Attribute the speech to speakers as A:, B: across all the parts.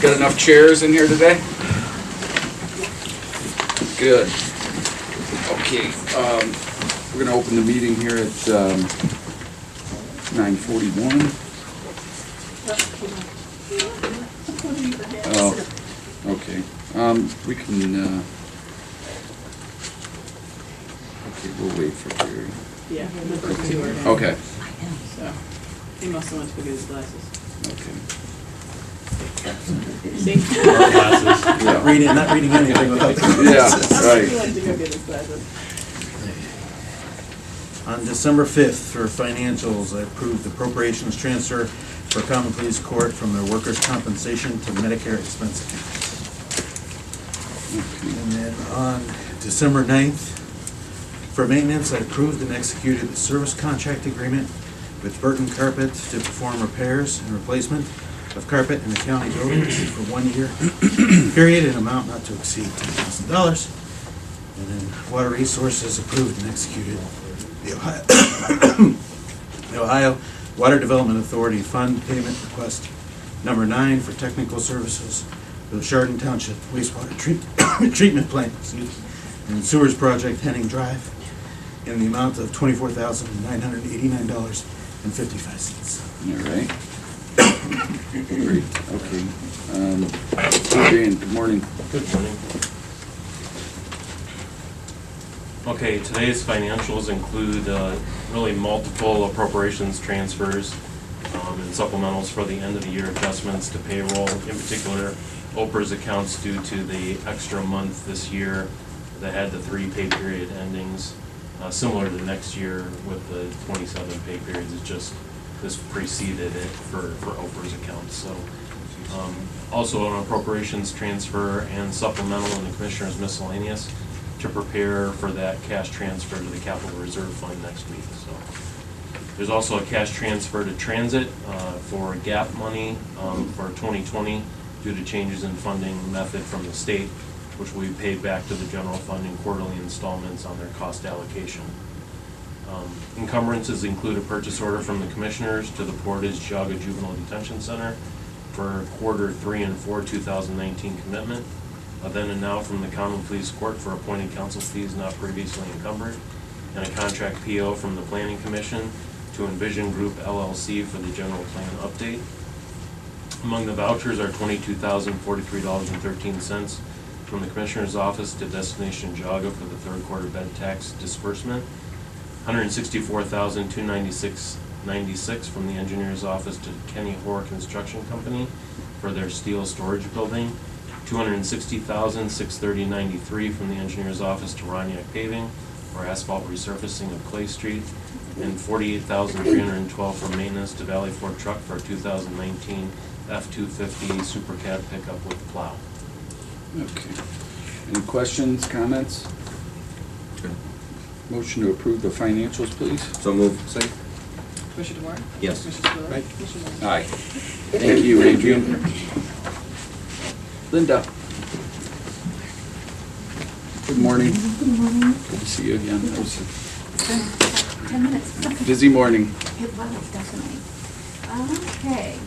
A: Got enough chairs in here today? Good. Okay, we're gonna open the meeting here at 9:41. Oh, okay. We can, okay, we'll wait for Jerry.
B: Yeah, number 2 are down.
A: Okay,
B: So, he must have went to go get his glasses.
A: okay.
B: See?
C: Glasses.
A: Yeah.
C: Not reading anything without the
A: Yeah,
C: glasses.
A: right.
B: He went to go get his glasses.
C: On December 5th, for financials, I approved the appropriations transfer for Common Pleas Court from their workers' compensation to Medicare expense account. And then on December 9th, for maintenance, I approved and executed the service contract agreement with Burton Carpet to perform repairs and replacement of carpet in the county buildings for 1 year period, an amount not to exceed $10,000. And then Water Resources approved and executed the Ohio Water Development Authority Fund Payment Request number 9 for technical services for the Chardon Township wastewater treatment plant, and sewers project Henning Drive in the amount of $24,989.55.
A: All right. Great, okay. Dan, good morning.
D: Good morning. Okay, today's financials include really multiple appropriations transfers and supplementals for the end of the year adjustments to payroll, in particular Oprah's accounts due to the extra month this year that had the 3 pay period endings, similar to next year with the 27 pay periods. It's just this preceded it for Oprah's accounts. So also an appropriations transfer and supplemental in the Commissioner's miscellaneous to prepare for that cash transfer to the Capital Reserve Fund next week. So there's also a cash transfer to transit for gap money for 2020 due to changes in funding method from the state, which will be paid back to the general fund in quarterly installments on their cost allocation. Encumbrances include a purchase order from the Commissioners to the Portage Geauga Juvenile Detention Center for quarter 3 and 4 2019 commitment. Then and now from the Common Pleas Court for appointed counsel fees not previously encumbered, and a contract PO from the Planning Commission to Envision Group LLC for the general plan update. Among the vouchers are $22,043.13 from the Commissioner's Office to Destination Geauga for the 3rd quarter bed tax disbursement, $164,296.96 from the Engineer's Office to Kenny Hoare Construction Company for their steel storage building, $260,630.93 from the Engineer's Office to Roniak Paving for asphalt resurfacing of Clay Street, and $48,312 from maintenance to Valley Fork Truck for a 2019 F-250 Super Cab pickup with plow.
A: Okay. Any questions, comments? Motion to approve the financials, please.
E: So moved.
A: Second.
B: Commissioner DeWark?
E: Yes.
B: Commissioner Spillier?
A: Right.
B: Commissioner West?
A: Aye. Thank you, Adrian. Linda. Good morning.
F: Good morning.
A: Good to see you again. That was
F: 10 minutes.
A: a busy morning.
F: It was, definitely. Okay,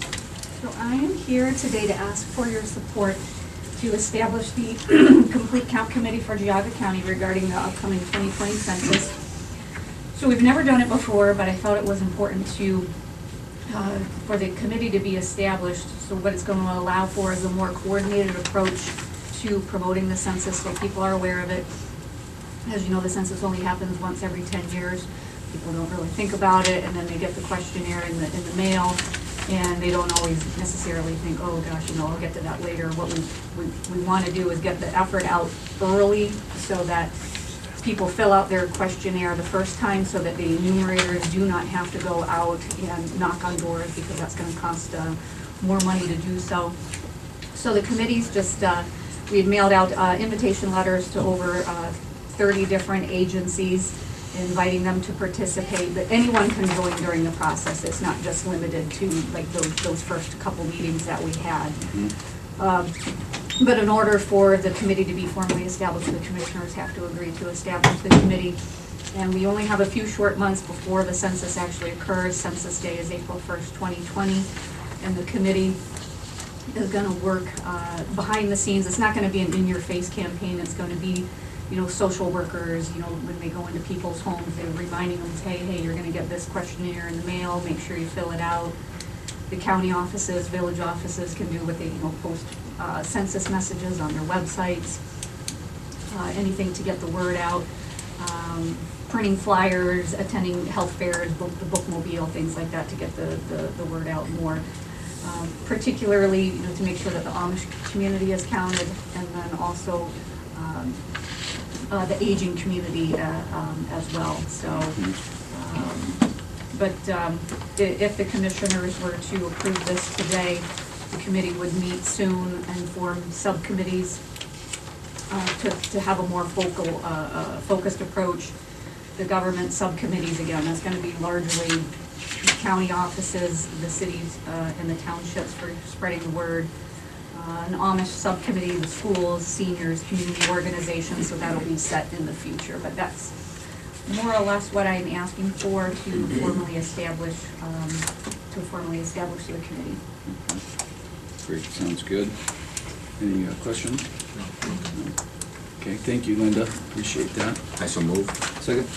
F: so I am here today to ask for your support to establish the complete count committee for Geauga County regarding the upcoming 2020 census. So we've never done it before, but I thought it was important to for the committee to be established. So what it's going to allow for is a more coordinated approach to promoting the census so people are aware of it. As you know, the census only happens once every 10 years. People don't really think about it, and then they get the questionnaire in the mail, and they don't always necessarily think, oh gosh, I'll get to that later. What we want to do is get the effort out early so that people fill out their questionnaire the first time so that the enumerators do not have to go out and knock on doors, because that's going to cost more money to do so. So the committee's just, we had mailed out invitation letters to over 30 different agencies, inviting them to participate, but anyone can join during the process. It's not just limited to like those first couple meetings that we had. But in order for the committee to be formally established, the commissioners have to agree to establish the committee. And we only have a few short months before the census actually occurs. Census Day is April 1st, 2020. And the committee is gonna work behind the scenes. It's not gonna be an in-your-face campaign. It's gonna be, you know, social workers, you know, when they go into people's homes, they're reminding them, hey, you're gonna get this questionnaire in the mail, make sure you fill it out. The county offices, village offices can do what they, you know, post census messages on their websites, anything to get the word out. Printing flyers, attending health fairs, the bookmobile, things like that to get the word out more. Particularly, you know, to make sure that the Amish community is counted, and then also the aging community as well. So, but if the commissioners were to approve this today, the committee would meet soon and form subcommittees to have a more focused approach. The government subcommittees, again, that's gonna be largely county offices, the cities and the townships for spreading the word. An Amish subcommittee, the schools, seniors, community organizations, so that'll be set in the future. But that's more or less what I'm asking for to formally establish the committee.
A: Great, sounds good. Any questions? No. Okay, thank you, Linda. Appreciate that.
E: I so move.
A: Second?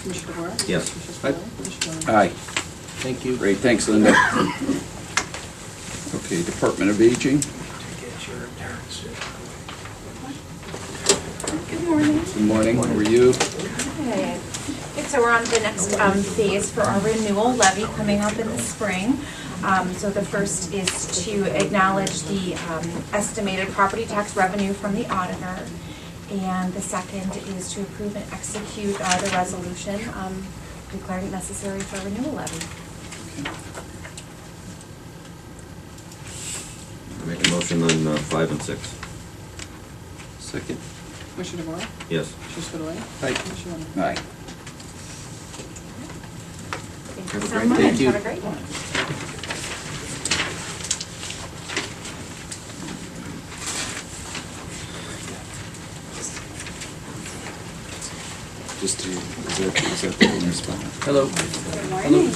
B: Commissioner DeWort?
E: Yes.
B: Commissioner Spillier? Commissioner Lennon?
A: Aye.
E: Thank you.
A: Great, thanks, Linda. Okay, Department of Aging.
G: Good morning.
A: Good morning, how are you?
G: Okay. So we're on to the next phase for our renewal levy coming up in the spring. So the first is to acknowledge the estimated property tax revenue from the auditor. And the second is to approve and execute the resolution declaring it necessary for renewal levy.
E: Make a motion on 5 and 6.
A: Second?
B: Commissioner DeWort?
E: Yes.
B: Commissioner Spillier?
A: Aye.
B: Commissioner Lennon?
A: Aye.
G: Thank
E: Have
G: you
E: a
G: so
E: great
G: much.
E: day. Thank you.
G: Have a great one.
A: Just to, is that the owner's spot? Hello.
H: Good morning.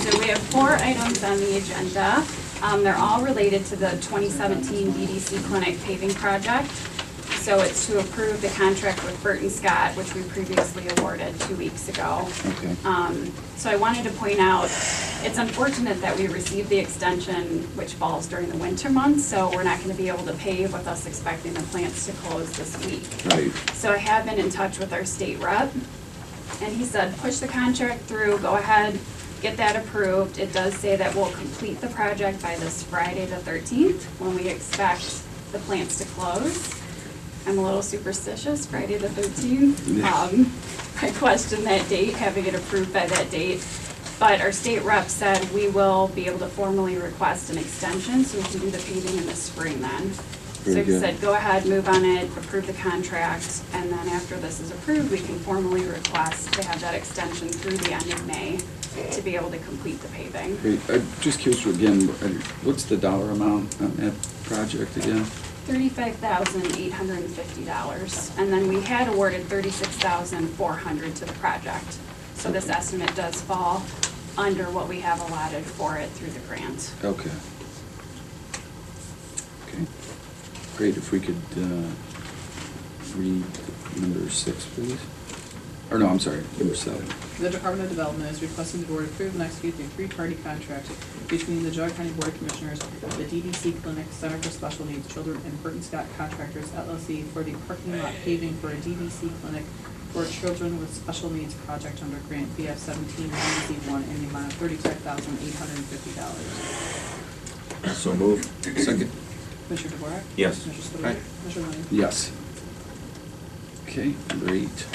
H: So we have 4 items on the agenda. They're all related to the 2017 BDC Clinic paving project. So it's to approve the contract with Burton Scott, which we previously awarded 2 weeks ago.
A: Okay.
H: So I wanted to point out, it's unfortunate that we received the extension, which falls during the winter months, so we're not gonna be able to pave with us expecting the plants to close this week.
A: Right.
H: So I have been in touch with our state rep, and he said, push the contract through, go ahead, get that approved. It does say that we'll complete the project by this Friday the 13th, when we expect the plants to close. I'm a little superstitious, Friday the 13th. I question that date, having it approved by that date. But our state rep said we will be able to formally request an extension, so we can do the paving in the spring then. So
A: Very
H: he
A: good.
H: said, go ahead, move on it, approve the contract, and then after this is approved, we can formally request to have that extension through the end of May to be able to complete the paving.
A: Great, I'm just curious again, what's the dollar amount on that project again?
H: $35,850, and then we had awarded $36,400 to the project. So this estimate does fall under what we have allotted for it through the grant.
A: Okay. Okay, great, if we could read number 6, please. Or no, I'm sorry, number 7.
B: The Department of Development is requesting the board approve and execute the 3-party contract between the Geauga County Board of Commissioners, the DDC Clinic Center for Special Needs Children, and Burton Scott Contractors LLC for the parking lot paving for a DDC clinic for children with special needs project under grant BF 17-1 in the amount of $35,850.
E: So move.
A: Second?
B: Commissioner DeWort?
E: Yes.
B: Commissioner Spillier?
A: Aye.
B: Commissioner Lennon?
A: Yes. Okay, great.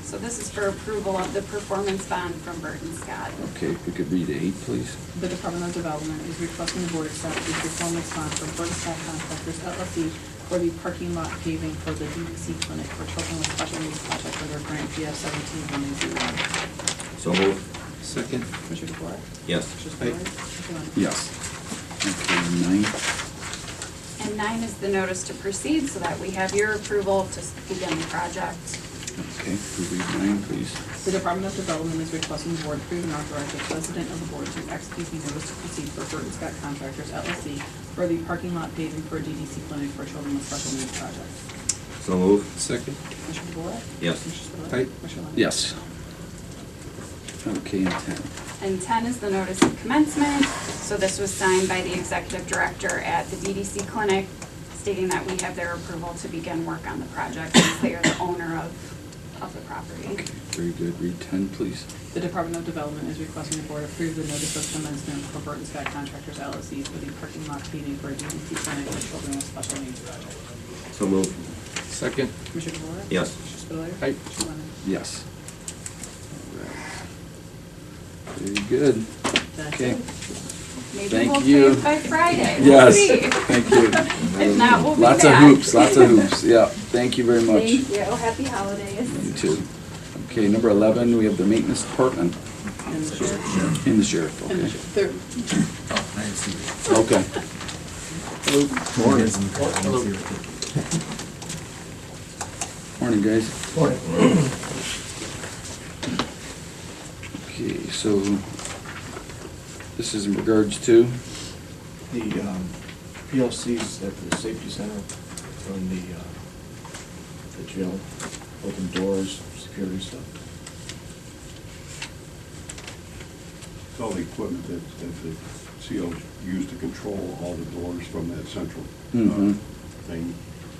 H: So this is for approval of the performance bond from Burton Scott.
A: Okay, if we could read 8, please.
B: The Department of Development is requesting the board accept the performance bond from Burton Scott Contractors LLC for the parking lot paving for the DDC Clinic for Children with Special Needs project under grant BF 17-1.
E: So move.
A: Second?
B: Commissioner DeWort?
E: Yes.
B: Commissioner Spillier? Commissioner Lennon?
A: Yes. Okay, 9.
H: And 9 is the notice to proceed, so that we have your approval to begin the project.
A: Okay, if we read 9, please.
B: The Department of Development is requesting the board approve and authorize the president of the board to execute the notice to proceed for Burton Scott Contractors LLC for the parking lot paving for a DDC clinic for children with special needs project.
E: So moved.
A: Second.
B: Commissioner DeWort?
E: Yes.
B: Commissioner Spudler?
A: Aye.
B: Commissioner Lennon?
A: Yes. Okay, and 10.
H: And 10 is the notice of commencement. So this was signed by the executive director at the DDC clinic, stating that we have their approval to begin work on the project since they are the owner of the property.
A: Okay, very good. Read 10, please.
B: The Department of Development is requesting the board approve the notice of commencement for Burton Scott Contractors LLC for the parking lot paving for a DDC clinic for children with special needs project.
E: So moved.
A: Second.
B: Commissioner DeWort?
E: Yes.
B: Commissioner Spudler?
A: Aye.
B: Commissioner Lennon?
A: Yes. All right. Very good.
B: That's
A: Okay.
B: it.
H: Maybe
A: Thank
H: we'll
A: you.
H: pay it by Friday. We'll
A: Yes,
H: see.
A: thank you.
H: If not, we'll be
A: Lots of
H: back.
A: hoops, lots of hoops. Yeah, thank you very much.
H: Thank you. Happy holidays.
A: You too. Okay, number 11, we have the maintenance department
B: And the sheriff.
A: in the sheriff,
B: And the
A: okay.
B: sheriff. Third.
C: Oh, I didn't see that.
A: Okay. Morning, guys. Okay, so this is in regards to,
I: The PLCs at the safety center from the jail, open doors, security stuff.
J: It's all the equipment that the COs use to control all the doors from that central
A: Mhm.
J: thing.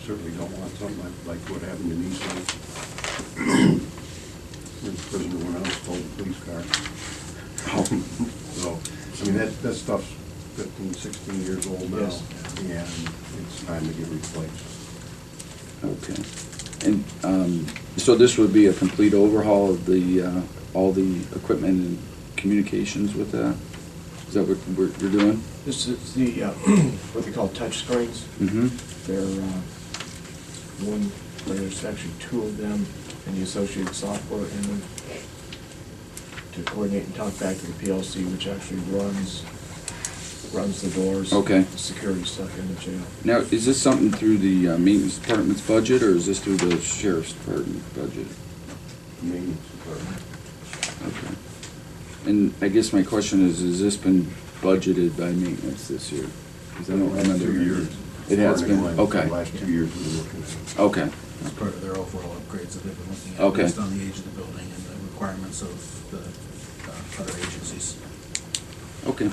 J: Certainly don't want something like what happened in Eastland. The prisoner went out and stole the police car. So, I mean, that stuff's 15, 16 years old now,
I: Yes.
J: and it's time to get replaced.
A: okay. And so this would be a complete overhaul of the, all the equipment and communications with that? Is that what you're doing?
I: This is the, what they call touch screens.
A: Mm-hmm.
I: They're, there's actually two of them and the associated software in them to coordinate and talk back to the PLC, which actually runs the doors.
A: Okay.
I: The security stuff in the jail.
A: Now, is this something through the maintenance department's budget, or is this through the sheriff's department budget?
J: Maintenance department.
A: Okay. And I guess my question is, has this been budgeted by maintenance this year? Because I don't
J: The last
A: remember.
J: 2 years.
A: It has
J: Starting
A: been,
J: line,
A: okay.
J: The last 2 years we've been looking at it.
A: Okay,
K: As part of their overall upgrades that they've been looking at,
A: Okay.
K: based on the age of the building and the requirements of the other agencies.
A: okay.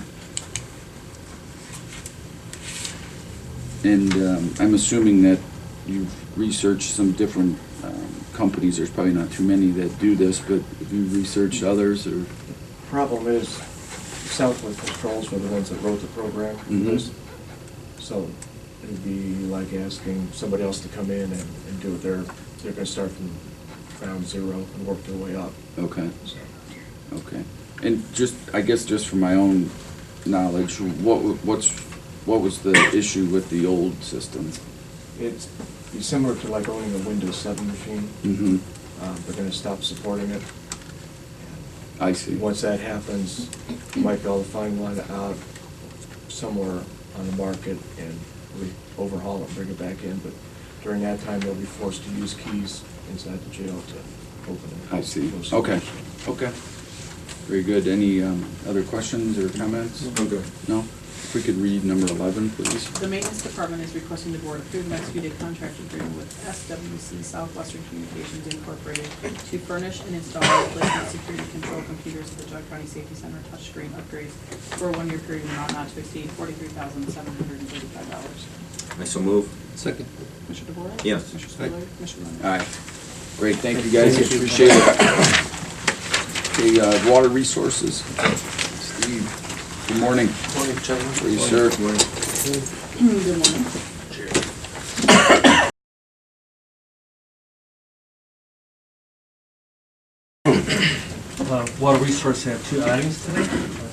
A: And I'm assuming that you've researched some different companies, there's probably not too many that do this, but have you researched others, or?
I: Problem is, Southwest Controls were the ones that wrote the program for
A: Mhm.
I: this. So it'd be like asking somebody else to come in and do it. They're gonna start from ground zero and work their way up.
A: Okay,
I: So
A: okay. And just, I guess just for my own knowledge, what was the issue with the old system?
I: it's be similar to like owning a Windows 7 machine.
A: Mm-hmm,
I: They're gonna stop supporting it.
A: I see.
I: Once that happens, you might be able to find one out somewhere on the market and overhaul it and bring it back in. But during that time, they'll be forced to use keys inside the jail to open it.
A: I see.
I: Close
A: Okay,
I: it.
A: okay. Very good. Any other questions or comments?
E: I'm good.
A: No? If we could read number 11, please.
B: The maintenance department is requesting the board approve and execute a contract agreement with SWC Southwestern Communications Incorporated to furnish and install replacement security control computers at the Geauga County Safety Center touchscreen upgrades for a one-year period amount not to exceed $43,735.
E: I so move.
A: Second.
B: Commissioner DeWort?
E: Yes.
B: Commissioner Spudler? Commissioner Lennon?
A: Aye. Great, thank you guys, appreciate it. Okay, water resources. Steve, good morning.
I: Morning, gentlemen.
A: Please, sir.
B: Good morning.
L: Water Resource have two items today,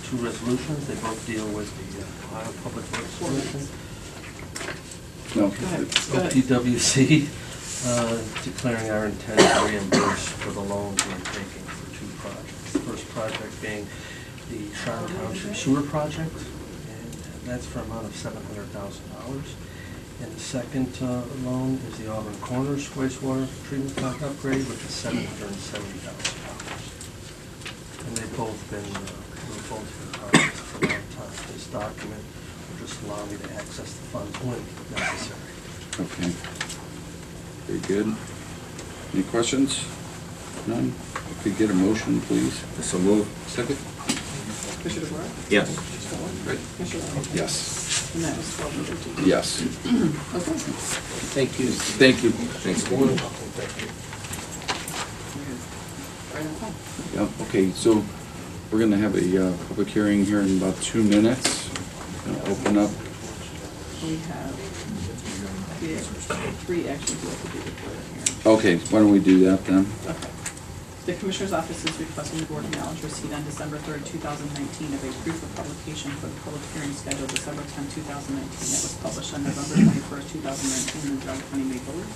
L: two resolutions. They both deal with the Ohio Public Works Commission.
A: No.
B: Go ahead. Go ahead.
L: OPWC declaring our intent to reimburse for the loans we're taking for two projects. The first project being the Sharon Township Sewer Project, and that's for an amount of $700,000. And the second loan is the Auburn Corners wastewater treatment plant upgrade, which is $770,000. they've both been projects for a long time. This document will just allow me to access the funds when necessary.
A: Okay. Very good. Any questions? None? Could get a motion, please?
E: So move.
A: Second?
B: Commissioner DeWart?
E: Yes.
A: Right.
B: Commissioner Lennon?
A: Yes.
B: And that was 12 and 13.
A: Yes.
B: Okay.
A: Thank you. Thank you.
E: Thanks.
B: Right on time.
A: Yep, okay, so we're gonna have a public hearing here in about 2 minutes. Gonna open up,
B: We have three actions we have to do before the hearing.
A: okay, why don't we do that then?
B: Okay. The Commissioner's Office is requesting the Board acknowledge receipt on December 3rd, 2019 of a proof of publication for the public hearing scheduled December 10, 2019 that was published on November 21st, 2019 in the Geauga County Maple Leaf.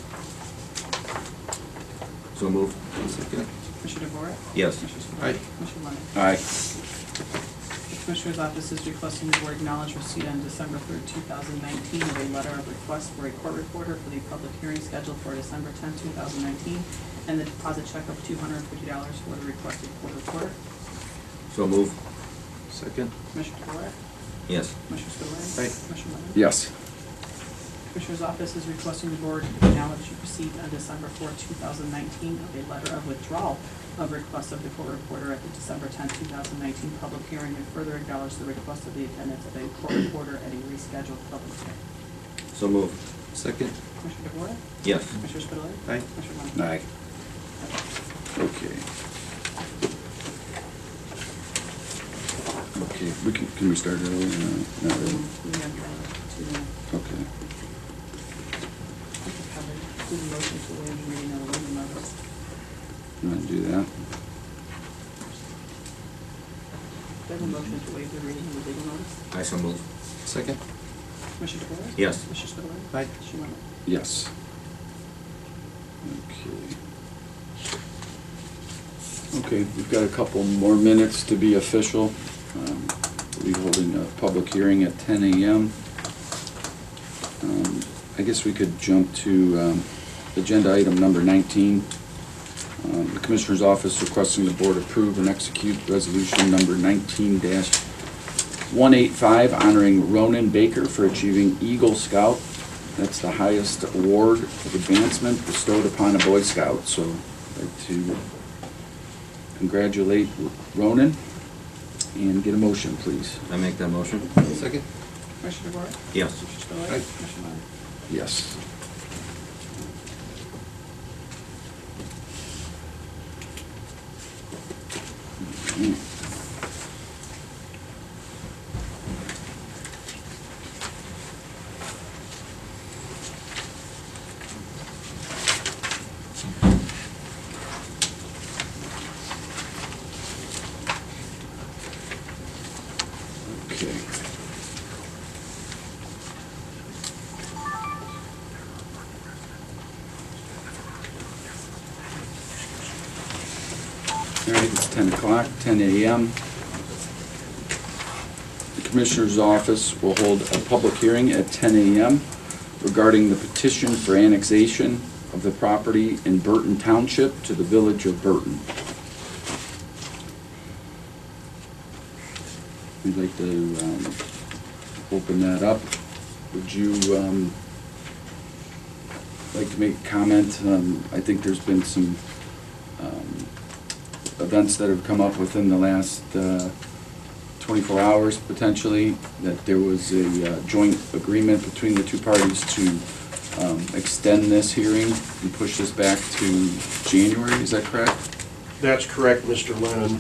E: So move.
A: Second.
B: Commissioner DeWart?
E: Yes.
B: Commissioner Spillier?
A: Aye.
B: Commissioner Lennon?
A: Aye.
B: The Commissioner's Office is requesting the Board acknowledge receipt on December 3rd, 2019 of a letter of request for a court reporter for the public hearing scheduled for December 10, 2019, and the deposit check of $250 for the requested court reporter.
E: So move.
A: Second.
B: Commissioner DeWart?
E: Yes.
B: Commissioner Spillier?
A: Aye.
B: Commissioner Lennon?
A: Yes.
B: Commissioner's Office is requesting the Board acknowledge receipt on December 4, 2019 of a letter of withdrawal of request of the court reporter at the December 10, 2019 public hearing, and further acknowledge the request of the attendance of a court reporter at a rescheduled public hearing.
E: So move.
A: Second.
B: Commissioner DeWart?
E: Yes.
B: Commissioner Spillier?
E: Aye.
B: Commissioner Lennon?
A: Aye. Okay. Okay, can we start early? No, not really.
B: We have to,
A: Okay.
B: we could probably do the motion to waive the reading of the legal notice.
A: You wanna do that?
B: Do I have a motion to waive the reading of the legal notice?
E: I so move.
A: Second.
B: Commissioner DeWart?
E: Yes.
B: Commissioner Spillier?
A: Aye.
B: Commissioner Lennon?
A: Yes. Okay. Okay, we've got a couple more minutes to be official. We'll be holding a public hearing at 10 a.m. I guess we could jump to agenda item number 19. The Commissioner's Office requesting the Board approve and execute resolution number 19-185 honoring Ronan Baker for achieving Eagle Scout. That's the highest award of advancement bestowed upon a Boy Scout. So I'd like to congratulate Ronan and get a motion, please.
E: I make that motion.
A: Second.
B: Commissioner DeWart?
E: Yes.
B: Commissioner Spillier?
A: Aye.
B: Commissioner Lennon?
A: Yes. Okay. All right, it's 10 o'clock, 10 a.m. The Commissioner's Office will hold a public hearing at 10 a.m. regarding the petition for annexation of the property in Burton Township to the Village of Burton. We'd like to open that up. Would you like to make a comment? I think there's been some events that have come up within the last 24 hours potentially, that there was a joint agreement between the two parties to extend this hearing and push this back to January, is that correct?
M: That's correct, Mr. Lennon.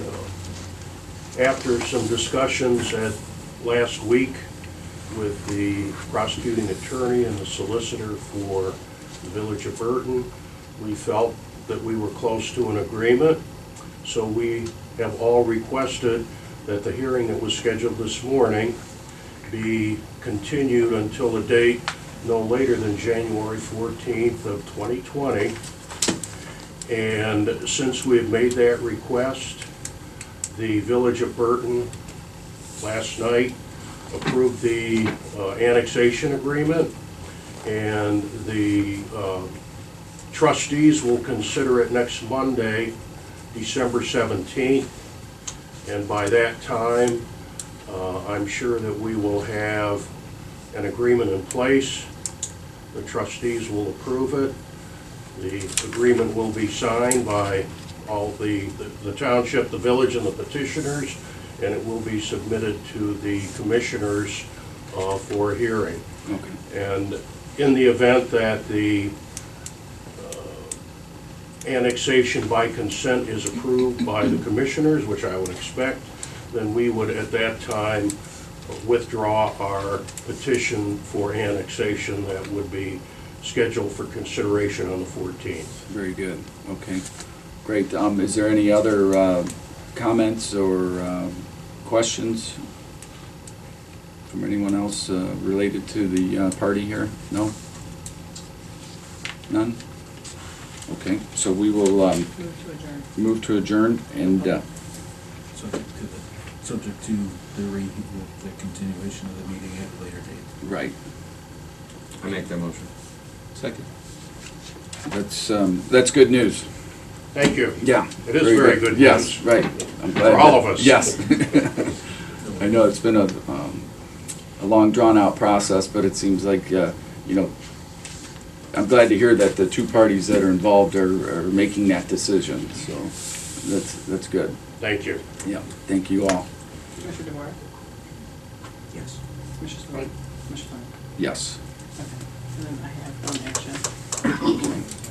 M: After some discussions at last week with the prosecuting attorney and the solicitor for the Village of Burton, we felt that we were close to an agreement. So we have all requested that the hearing that was scheduled this morning be continued until a date no later than January 14th of 2020. And since we have made that request, the Village of Burton last night approved the annexation agreement, and the trustees will consider it next Monday, December 17th. And by that time, I'm sure that we will have an agreement in place. The trustees will approve it. The agreement will be signed by all the township, the village, and the petitioners, and it will be submitted to the commissioners for hearing.
A: Okay.
M: And in the event that the annexation by consent is approved by the commissioners, which I would expect, then we would at that time withdraw our petition for annexation that would be scheduled for consideration on the 14th.
A: Very good, okay, great. Is there any other comments or questions from anyone else related to the party here? No? None? Okay, so we will move to adjourn and,
K: Subject to the continuation of the meeting at a later date.
A: right.
E: I make that motion.
A: Second. That's good news.
M: Thank you.
A: Yeah.
M: It is very good news.
A: Yes, right. I'm glad
M: For all
A: that-
M: of us.
A: Yes. I know it's been a long, drawn-out process, but it seems like, I'm glad to hear that the two parties that are involved are making that decision, so that's good.
M: Thank you.
A: Yeah, thank you all.
B: Commissioner DeWart?
K: Yes.
B: Commissioner Spillier? Commissioner Flynn?
A: Yes.
B: Okay, and then I have one action.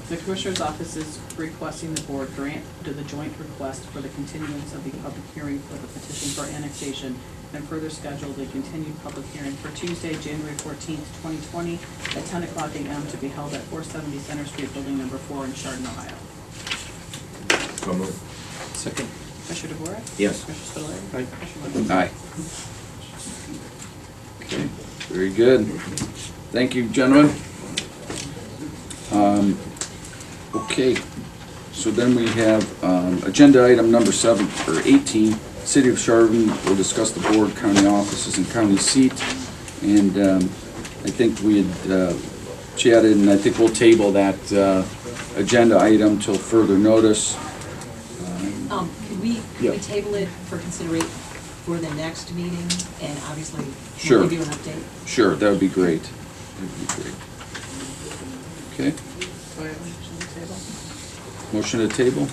B: The Commissioner's Office is requesting the board grant to the joint request for the continuance of the public hearing for the petition for annexation and further schedule the continued public hearing for Tuesday, January 14th, 2020 at 10 o'clock a.m. to be held at 470 Center Street, Building Number 4 in Chardon, Ohio.
E: So moved.
A: Second.
B: Commissioner DeWart?
E: Yes.
B: Commissioner Spillier?
A: Aye.
B: Commissioner Lennon?
A: Aye. Okay, very good. Thank you, gentlemen. Okay, so then we have agenda item number 18. City of Chardon will discuss the board, county offices, and county seat. And I think we had chatted, and I think we'll table that agenda item till further notice.
N: Could we
A: Yeah.
N: table it for consideration for the next meeting, and obviously
A: Sure.
N: we'll give you an update?
A: Sure, that would be great. That would be great. Okay,
B: Do I have a motion to table?
A: motion to table?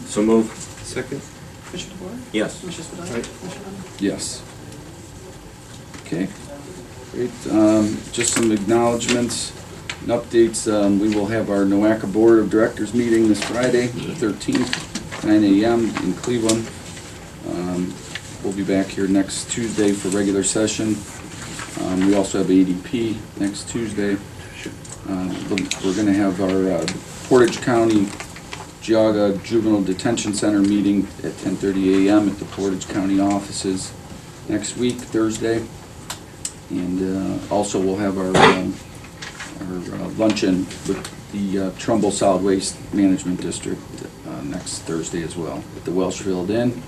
E: So moved.
A: Second.
B: Commissioner DeWart?
E: Yes.
B: Commissioner Spillier?
A: Aye.
B: Commissioner Lennon?
A: Yes. Okay, great. Just some acknowledgements and updates. We will have our NOACA Board of Directors meeting this Friday, the 13th, 9 a.m. in Cleveland. We'll be back here next Tuesday for regular session. We also have ADP next Tuesday. We're going to have our Portage County Geauga Juvenile Detention Center meeting at 10:30 a.m. at the Portage County offices next week, Thursday. And also we'll have our luncheon with the Trumbull Solid Waste Management District next Thursday as well at the Welshfield Inn.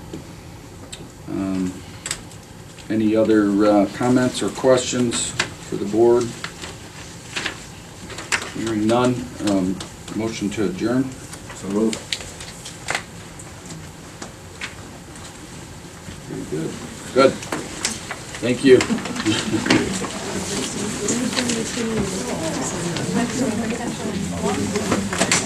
A: Any other comments or questions for the board? Hearing none, motion to adjourn.
E: So moved.
A: Very good. Good. Thank you.